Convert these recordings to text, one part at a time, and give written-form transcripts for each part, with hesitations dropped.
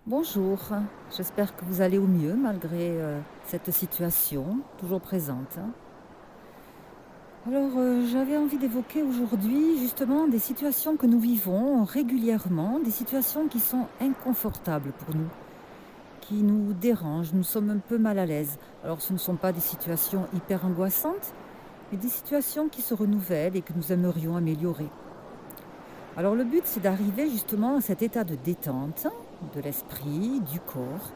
Bonjour, j'espère que vous allez au mieux malgré cette situation toujours présente. Alors j'avais envie d'évoquer aujourd'hui justement des situations que nous vivons régulièrement, des situations qui sont inconfortables pour nous, qui nous dérangent, nous sommes un peu mal à l'aise. Alors ce ne sont pas des situations hyper angoissantes, mais des situations qui se renouvellent et que nous aimerions améliorer. Alors le but c'est d'arriver justement à cet état de détente de l'esprit, du corps.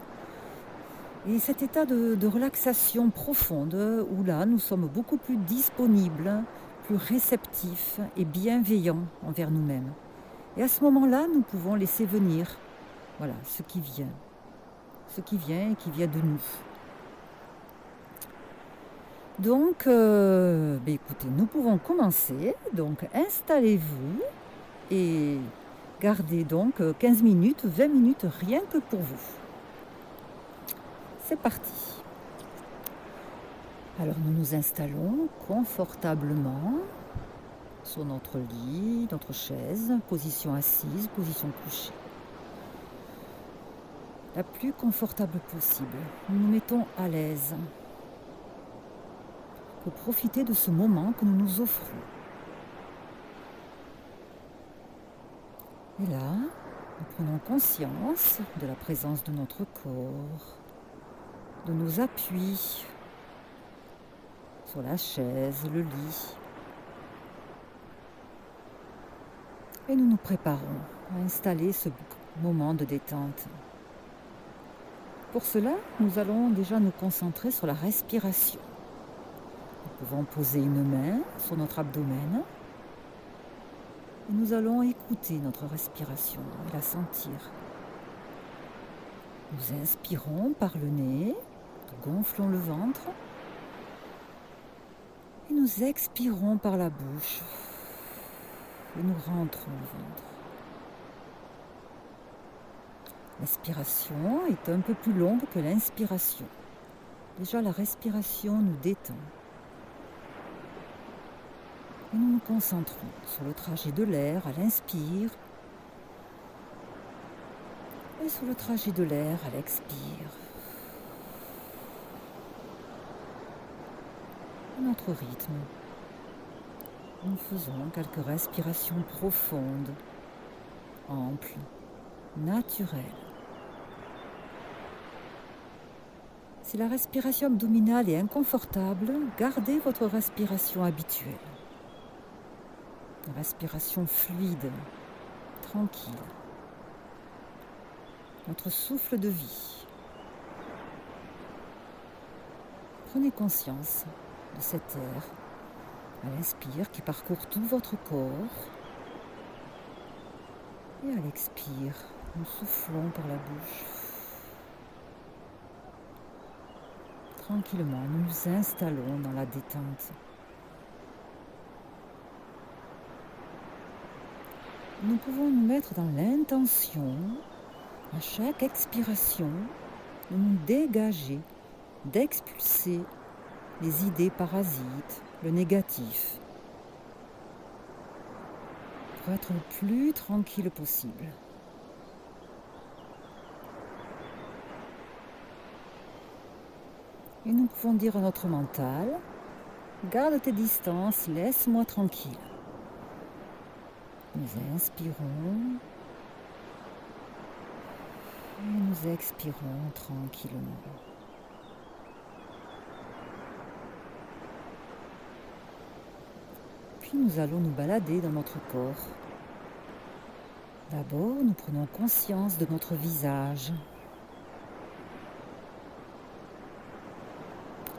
Et cet état de relaxation profonde, où là, nous sommes beaucoup plus disponibles, plus réceptifs et bienveillants envers nous-mêmes. Et à ce moment-là, nous pouvons laisser venir, voilà, ce qui vient et qui vient de nous. Donc, écoutez, nous pouvons commencer. Donc, installez-vous et gardez donc 15 minutes, 20 minutes rien que pour vous. C'est parti. Alors nous nous installons confortablement sur notre lit, notre chaise, position assise, position couchée. La plus confortable possible. Nous nous mettons à l'aise pour profiter de ce moment que nous nous offrons. Et là, nous prenons conscience de la présence de notre corps, de nos appuis sur la chaise, le lit. Et nous nous préparons à installer ce moment de détente. Pour cela, nous allons déjà nous concentrer sur la respiration. Nous pouvons poser une main sur notre abdomen et nous allons écouter notre respiration et la sentir. Nous inspirons par le nez, nous gonflons le ventre et nous expirons par la bouche et nous rentrons le ventre. L'expiration est un peu plus longue que l'inspiration. Déjà, la respiration nous détend. Et nous nous concentrons sur le trajet de l'air à l'inspire et sur le trajet de l'air à l'expire. À notre rythme, nous faisons quelques respirations profondes, amples, naturelles. Si la respiration abdominale est inconfortable, gardez votre respiration habituelle. Une respiration fluide, tranquille. Notre souffle de vie. Prenez conscience de cet air à l'inspire qui parcourt tout votre corps. Et à l'expire, nous soufflons par la bouche. Tranquillement, nous nous installons dans la détente. Nous pouvons nous mettre dans l'intention, à chaque expiration, de nous dégager, d'expulser les idées parasites, le négatif, pour être le plus tranquille possible. Et nous pouvons dire à notre mental, garde tes distances, laisse-moi tranquille. Nous inspirons et nous expirons tranquillement. Puis nous allons nous balader dans notre corps. D'abord, nous prenons conscience de notre visage,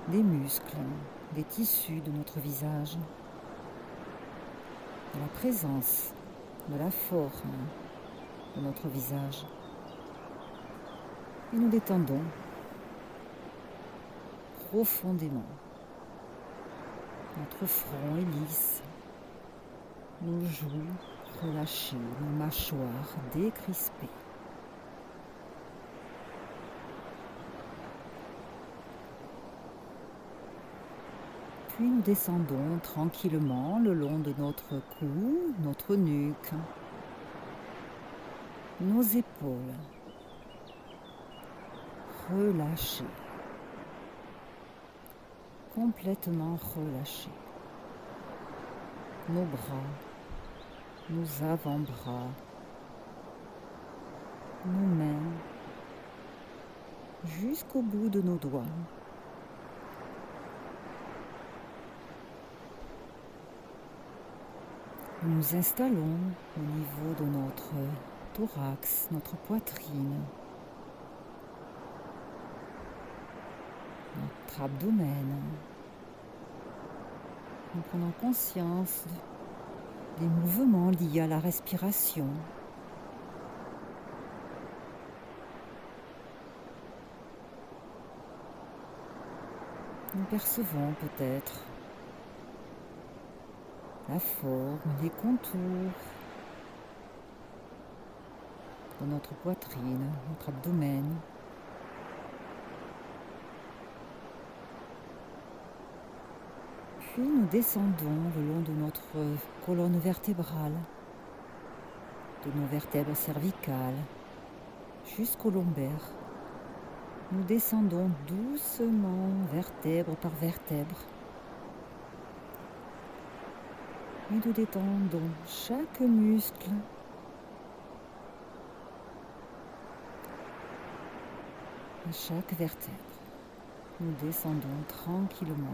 des muscles, des tissus de notre visage, de la présence, de la forme de notre visage. Et nous détendons profondément. Notre front est lisse, nos joues relâchées, nos mâchoires décrispées. Puis nous descendons tranquillement le long de notre cou, notre nuque, nos épaules. relâcher, complètement relâcher. Nos bras, nos avant-bras, nos mains, jusqu'au bout de nos doigts. Nous nous installons au niveau de notre thorax, notre poitrine, notre abdomen. Nous prenons conscience des mouvements liés à la respiration. Nous percevons peut-être la forme, les contours de notre poitrine, notre abdomen. Puis nous descendons le long de notre colonne vertébrale, de nos vertèbres cervicales, jusqu'au lombaire. Nous descendons doucement, vertèbre par vertèbre. Et nous détendons chaque muscle. À chaque vertèbre. Nous descendons tranquillement.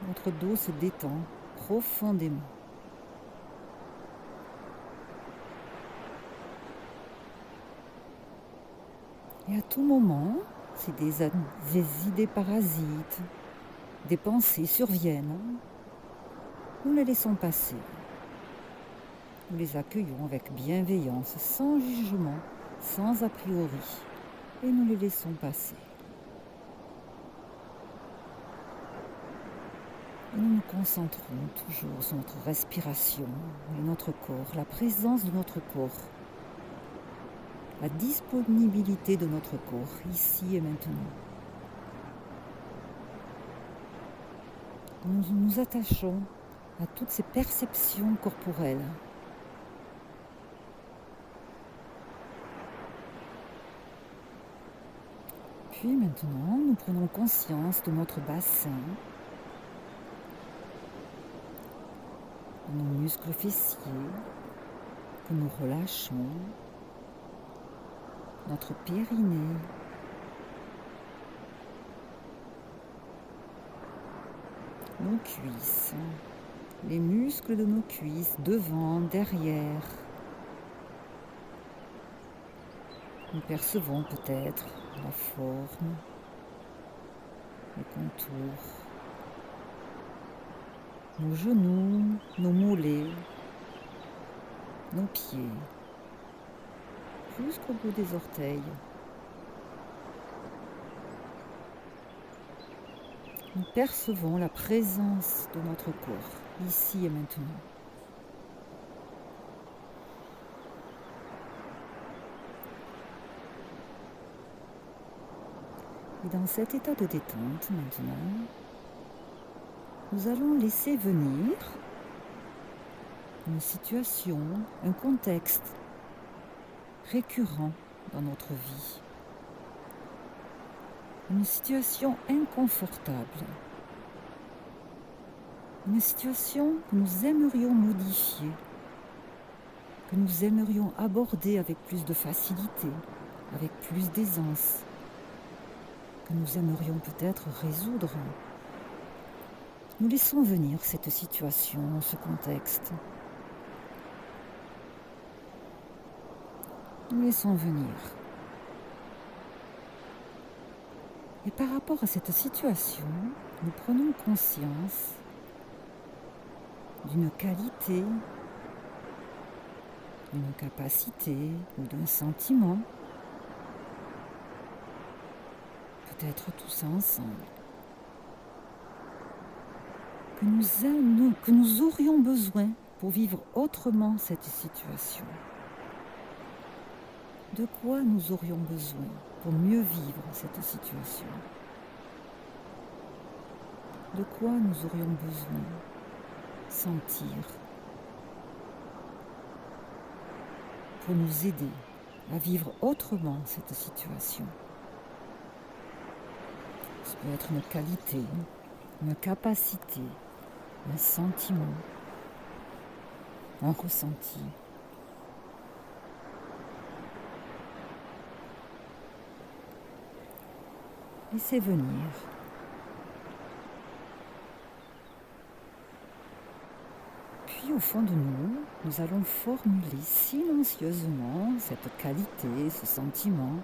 Notre dos se détend profondément. Et à tout moment, si des idées parasites, des pensées surviennent, nous les laissons passer. Nous les accueillons avec bienveillance, sans jugement, sans a priori, et nous les laissons passer. Et nous nous concentrons toujours sur notre respiration et notre corps, la présence de notre corps, la disponibilité de notre corps, ici et maintenant. Nous nous attachons à toutes ces perceptions corporelles. Puis maintenant, nous prenons conscience de notre bassin, de nos muscles fessiers, que nous relâchons, notre périnée, nos cuisses, les muscles de nos cuisses, devant, derrière. Nous percevons peut-être la forme, les contours, nos genoux, nos mollets, nos pieds, jusqu'au bout des orteils. Nous percevons la présence de notre corps, ici et maintenant. Et dans cet état de détente maintenant, nous allons laisser venir une situation, un contexte récurrent dans notre vie. Une situation inconfortable. Une situation que nous aimerions modifier, que nous aimerions aborder avec plus de facilité, avec plus d'aisance, que nous aimerions peut-être résoudre. Nous laissons venir cette situation, ce contexte. Nous laissons venir. Et par rapport à cette situation, nous prenons conscience d'une qualité, d'une capacité ou d'un sentiment. Peut-être tout ça ensemble. Que nous aurions besoin pour vivre autrement cette situation. De quoi nous aurions besoin pour mieux vivre cette situation? De quoi nous aurions besoin sentir pour nous aider à vivre autrement cette situation. Ça peut être une qualité, une capacité, un sentiment, un ressenti. Laissez venir. Puis au fond de nous, nous allons formuler silencieusement cette qualité, ce sentiment.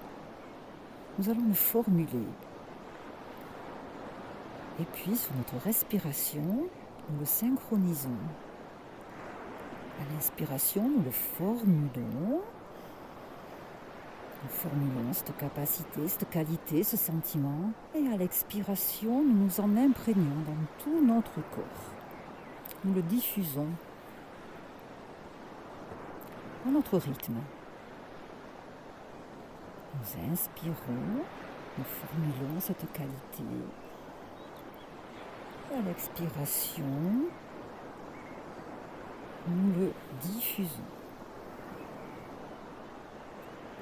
Nous allons le formuler. Et puis sur notre respiration, nous le synchronisons. À l'inspiration, nous le formulons. Nous formulons cette capacité, cette qualité, ce sentiment. Et à l'expiration, nous nous en imprégnons dans tout notre corps. Nous le diffusons à notre rythme. Nous inspirons, nous formulons cette qualité. Et à l'expiration, nous le diffusons.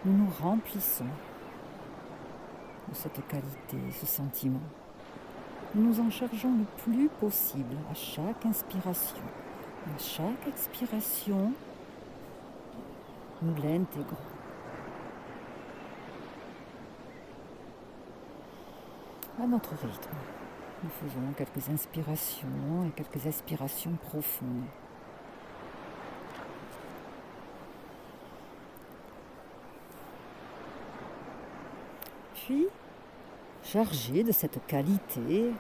Nous nous remplissons de cette qualité, ce sentiment. Nous nous en chargeons le plus possible à chaque inspiration. À chaque expiration, nous l'intégrons. À notre rythme, nous faisons quelques inspirations et quelques expirations profondes. Puis, chargés de cette qualité,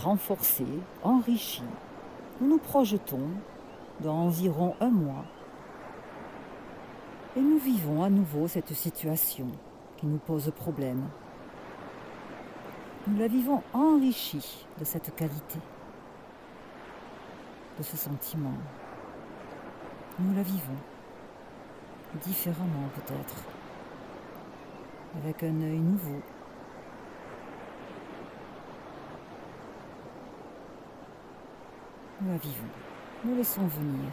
renforcée, enrichie, nous nous projetons dans environ 1 mois et nous vivons à nouveau cette situation qui nous pose problème. Nous la vivons enrichie de cette qualité, de ce sentiment. Nous la vivons différemment peut-être, avec un œil nouveau. Nous la vivons, nous laissons venir.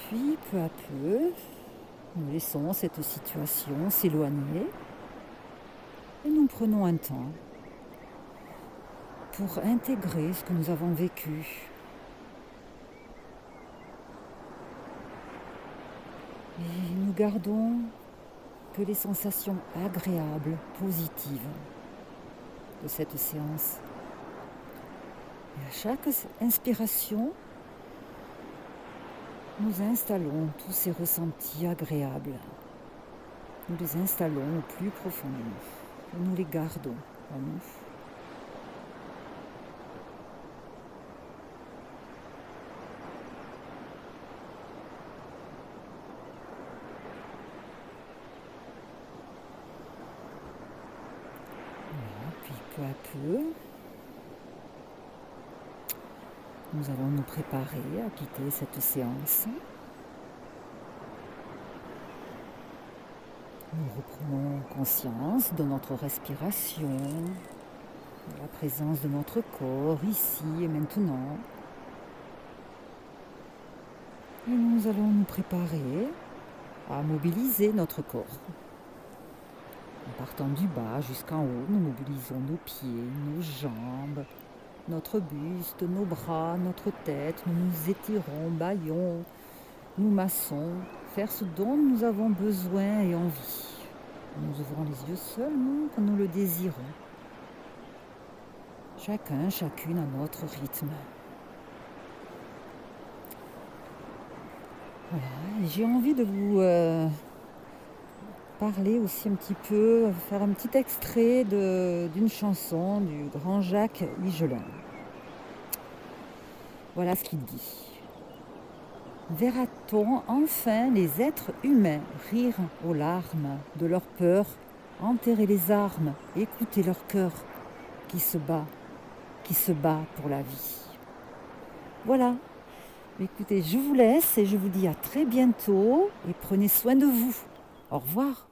Puis, peu à peu, nous laissons cette situation s'éloigner et nous prenons un temps pour intégrer ce que nous avons vécu. Et nous gardons que les sensations agréables, positives de cette séance. Et à chaque inspiration, nous installons tous ces ressentis agréables. Nous les installons au plus profond de nous. Et nous les gardons en nous. Puis peu à peu, nous allons nous préparer à quitter cette séance. Nous reprenons conscience de notre respiration, de la présence de notre corps ici et maintenant. Et nous allons nous préparer à mobiliser notre corps. En partant du bas jusqu'en haut, nous mobilisons nos pieds, nos jambes, notre buste, nos bras, notre tête. Nous nous étirons, bâillons, nous massons, faire ce dont nous avons besoin et envie. Nous ouvrons les yeux seulement quand nous le désirons. Chacun, chacune à notre rythme. Voilà, et j'ai envie de vous parler aussi un petit peu, faire un petit extrait d'une chanson du grand Jacques Higelin. Voilà ce qu'il dit. Verra-t-on enfin les êtres humains rire aux larmes de leur peur, enterrer les armes, écouter leur cœur qui se bat pour la vie. Voilà. Écoutez, je vous laisse et je vous dis à très bientôt et prenez soin de vous. Au revoir.